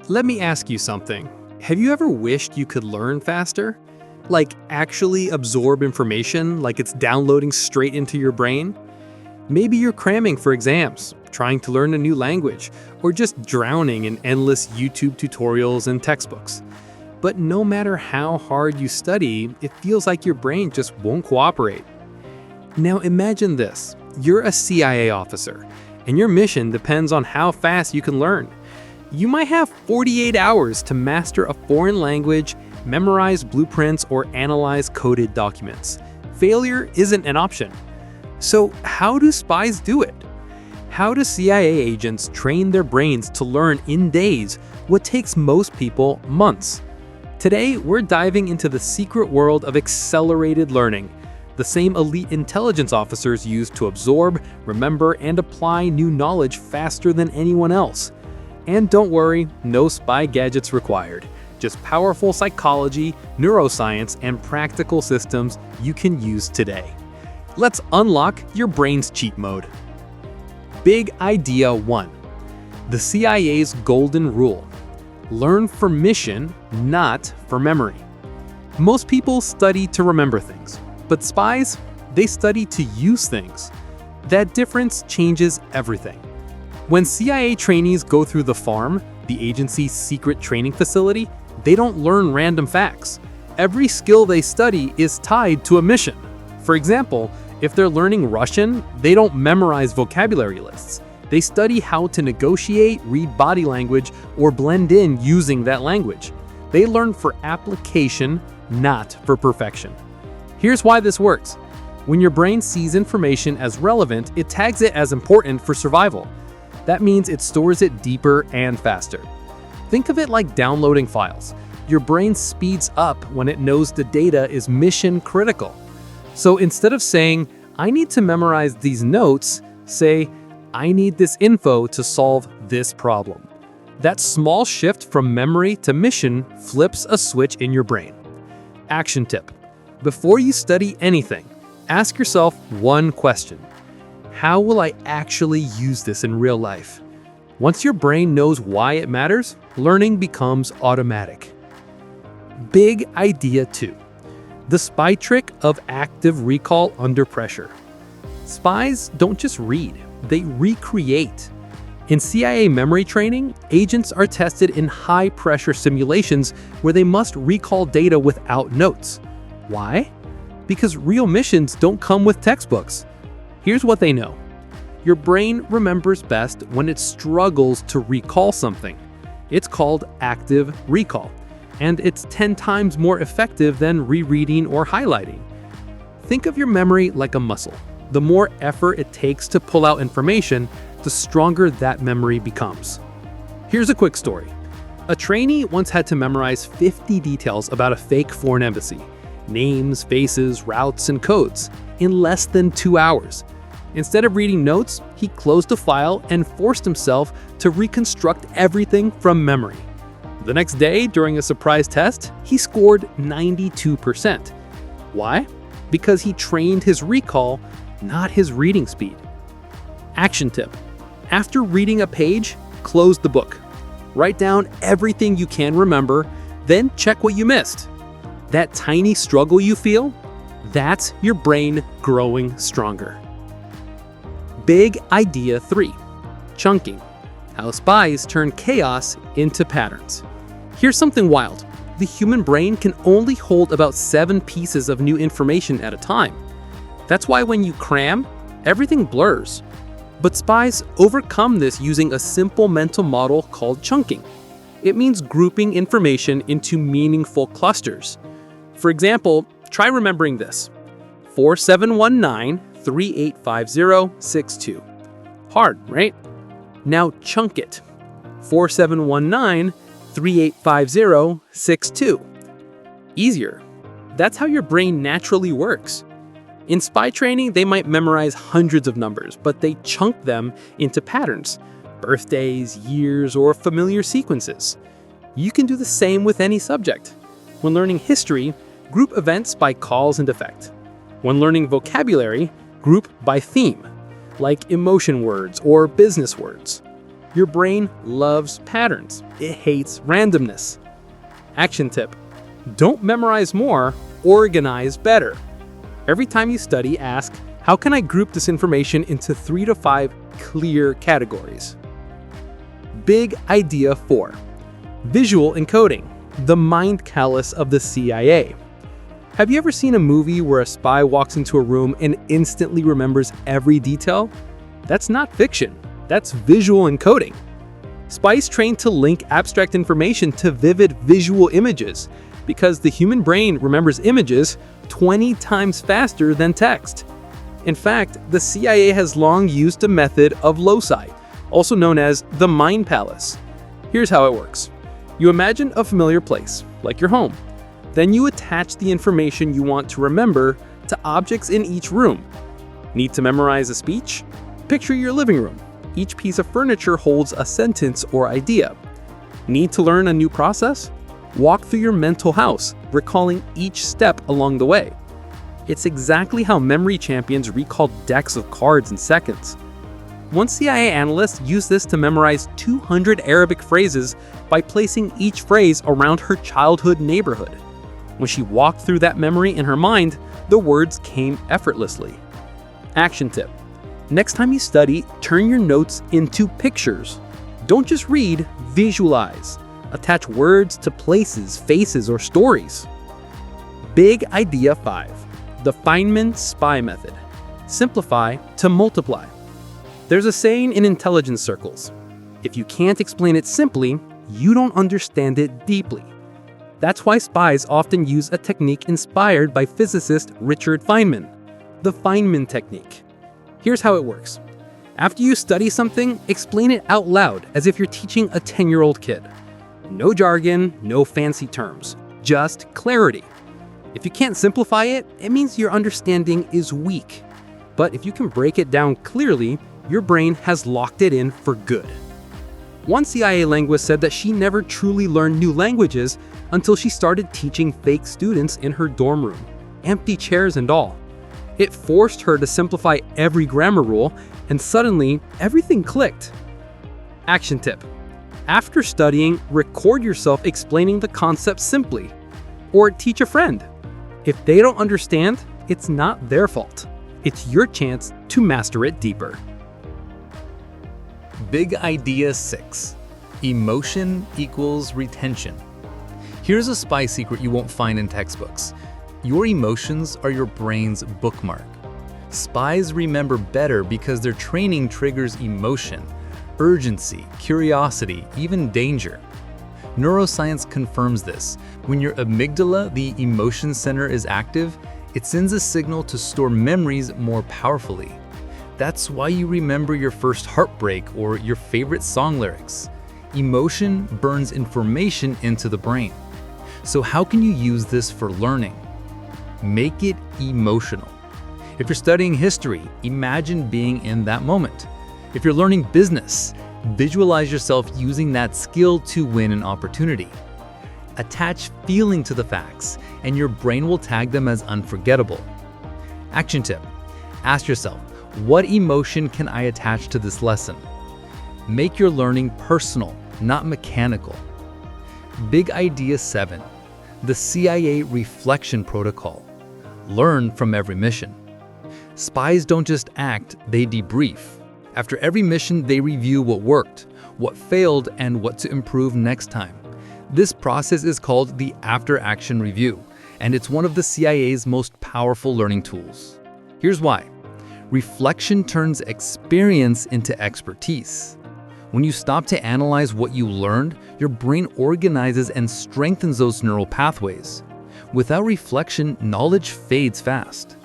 Let me ask you something. Have you ever wished you could learn faster? Like actually absorb information like it's downloading straight into your brain? Maybe you're cramming for exams, trying to learn a new language, or just drowning in endless YouTube tutorials and textbooks. But no matter how hard you study, it feels like your brain just won't cooperate. Now imagine this. You're a CIA officer, and your mission depends on how fast you can learn. You might have 48 hours to master a foreign language, memorize blueprints, or analyze coded documents. Failure isn't an option. So how do spies do it? How do CIA agents train their brains to learn in days what takes most people months? Today, we're diving into the secret world of accelerated learning, the same elite intelligence officers use to absorb, remember, and apply new knowledge faster than anyone else. And don't worry, no spy gadgets required. Just powerful psychology, neuroscience, and practical systems you can use today. Let's unlock your brain's cheat mode. Big Idea 1. The CIA's Golden Rule. Learn for mission, not for memory. Most people study to remember things, but spies, they study to use things. That difference changes everything. When CIA trainees go through the farm, the agency's secret training facility, they don't learn random facts. Every skill they study is tied to a mission. For example, if they're learning Russian, they don't memorize vocabulary lists. They study how to negotiate, read body language, or blend in using that language. They learn for application, not for perfection. Here's why this works. When your brain sees information as relevant, it tags it as important for survival. That means it stores it deeper and faster. Think of it like downloading files. Your brain speeds up when it knows the data is mission critical. So instead of saying, I need to memorize these notes, say, I need this info to solve this problem. That small shift from memory to mission flips a switch in your brain. Action tip. Before you study anything, ask yourself one question. How will I actually use this in real life? Once your brain knows why it matters, learning becomes automatic. Big Idea 2. The spy trick of active recall under pressure. Spies don't just read, they recreate. In CIA memory training, agents are tested in high-pressure simulations where they must recall data without notes. Why? Because real missions don't come with textbooks. Here's what they know. Your brain remembers best when it struggles to recall something. It's called active recall, and it's 10 times more effective than rereading or highlighting. Think of your memory like a muscle. The more effort it takes to pull out information, the stronger that memory becomes. Here's a quick story. A trainee once had to memorize 50 details about a fake foreign embassy. Names, faces, routes, and codes in less than 2 hours. Instead of reading notes, he closed a file and forced himself to reconstruct everything from memory. The next day, during a surprise test, he scored 92%. Why? Because he trained his recall, not his reading speed. Action tip. After reading a page, close the book. Write down everything you can remember, then check what you missed. That tiny struggle you feel, that's your brain growing stronger. Big Idea 3. Chunking. How spies turn chaos into patterns. Here's something wild. The human brain can only hold about 7 pieces of new information at a time. That's why when you cram, everything blurs. But spies overcome this using a simple mental model called chunking. It means grouping information into meaningful clusters. For example, try remembering this. 4719-385062. Hard, right? Now chunk it. 4719-385062. Easier. That's how your brain naturally works. In spy training, they might memorize hundreds of numbers, but they chunk them into patterns, birthdays, years, or familiar sequences. You can do the same with any subject. When learning history, group events by cause and effect. When learning vocabulary, group by theme, like emotion words or business words. Your brain loves patterns. It hates randomness. Action tip: don't memorize more, organize better. Every time you study, ask, how can I group this information into 3 to 5 clear categories? Big idea 4. Visual encoding, the mind callus of the CIA. Have you ever seen a movie where a spy walks into a room and instantly remembers every detail? That's not fiction. That's visual encoding. Spies train to link abstract information to vivid visual images because the human brain remembers images 20 times faster than text. In fact, the CIA has long used a method of loci, also known as the mind palace. Here's how it works. You imagine a familiar place, like your home. Then you attach the information you want to remember to objects in each room. Need to memorize a speech? Picture your living room. Each piece of furniture holds a sentence or idea. Need to learn a new process? Walk through your mental house, recalling each step along the way. It's exactly how memory champions recall decks of cards in seconds. One CIA analyst used this to memorize 200 Arabic phrases by placing each phrase around her childhood neighborhood. When she walked through that memory in her mind, the words came effortlessly. Action tip: next time you study, turn your notes into pictures. Don't just read, visualize. Attach words to places, faces, or stories. Big idea 5. The Feynman spy method. Simplify to multiply. There's a saying in intelligence circles: if you can't explain it simply, you don't understand it deeply. That's why spies often use a technique inspired by physicist Richard Feynman, the Feynman technique. Here's how it works. After you study something, explain it out loud as if you're teaching a 10-year-old kid. No jargon, no fancy terms, just clarity. If you can't simplify it, it means your understanding is weak. But if you can break it down clearly, your brain has locked it in for good. One CIA linguist said that she never truly learned new languages until she started teaching fake students in her dorm room, empty chairs and all. It forced her to simplify every grammar rule, and suddenly everything clicked. Action tip: after studying, record yourself explaining the concept simply, or teach a friend. If they don't understand, it's not their fault. It's your chance to master it deeper. Big idea 6. Emotion equals retention. Here's a spy secret you won't find in textbooks. Your emotions are your brain's bookmark. Spies remember better because their training triggers emotion, urgency, curiosity, even danger. Neuroscience confirms this. When your amygdala, the emotion center, is active, it sends a signal to store memories more powerfully. That's why you remember your first heartbreak or your favorite song lyrics. Emotion burns information into the brain. So how can you use this for learning? Make it emotional. If you're studying history, imagine being in that moment. If you're learning business, visualize yourself using that skill to win an opportunity. Attach feeling to the facts, and your brain will tag them as unforgettable. Action tip: ask yourself, what emotion can I attach to this lesson? Make your learning personal, not mechanical. Big idea 7. The CIA reflection protocol. Learn from every mission. Spies don't just act, they debrief. After every mission, they review what worked, what failed, and what to improve next time. This process is called the after-action review, and it's one of the CIA's most powerful learning tools. Here's why. Reflection turns experience into expertise. When you stop to analyze what you learned, your brain organizes and strengthens those neural pathways. Without reflection, knowledge fades fast.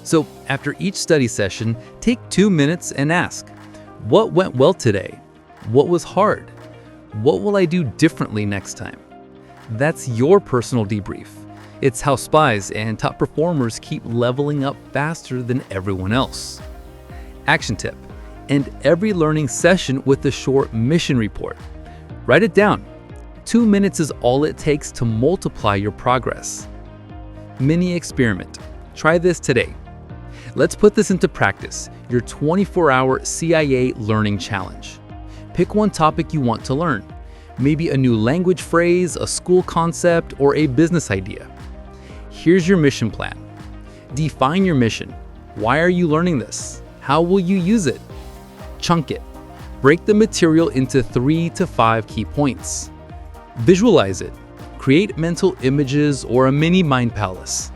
So after each study session, take 2 minutes and ask, what went well today? What was hard? What will I do differently next time? That's your personal debrief. It's how spies and top performers keep leveling up faster than everyone else. Action tip: end every learning session with a short mission report. Write it down. 2 minutes is all it takes to multiply your progress. Mini experiment. Try this today. Let's put this into practice, your 24-hour CIA learning challenge. Pick one topic you want to learn. Maybe a new language phrase, a school concept, or a business idea. Here's your mission plan. Define your mission. Why are you learning this? How will you use it? Chunk it. Break the material into 3 to 5 key points. Visualize it. Create mental images or a mini mind palace.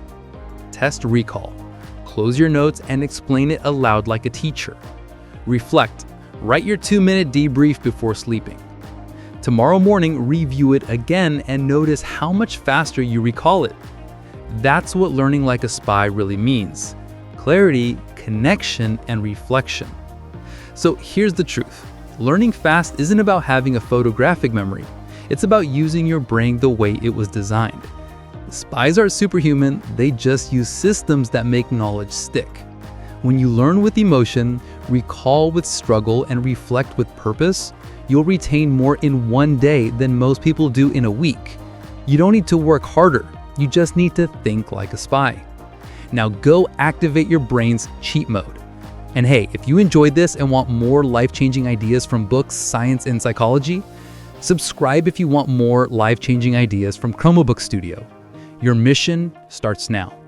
Test recall. Close your notes and explain it aloud like a teacher. Reflect. Write your 2-minute debrief before sleeping. Tomorrow morning, review it again and notice how much faster you recall it. That's what learning like a spy really means. Clarity, connection, and reflection. So here's the truth. Learning fast isn't about having a photographic memory. It's about using your brain the way it was designed. Spies aren't superhuman, they just use systems that make knowledge stick. When you learn with emotion, recall with struggle, and reflect with purpose, you'll retain more in one day than most people do in a week. You don't need to work harder, you just need to think like a spy. Now go activate your brain's cheat mode. And hey, if you enjoyed this and want more life-changing ideas from books, science, and psychology, subscribe if you want more life-changing ideas from Chromebook Studio. Your mission starts now.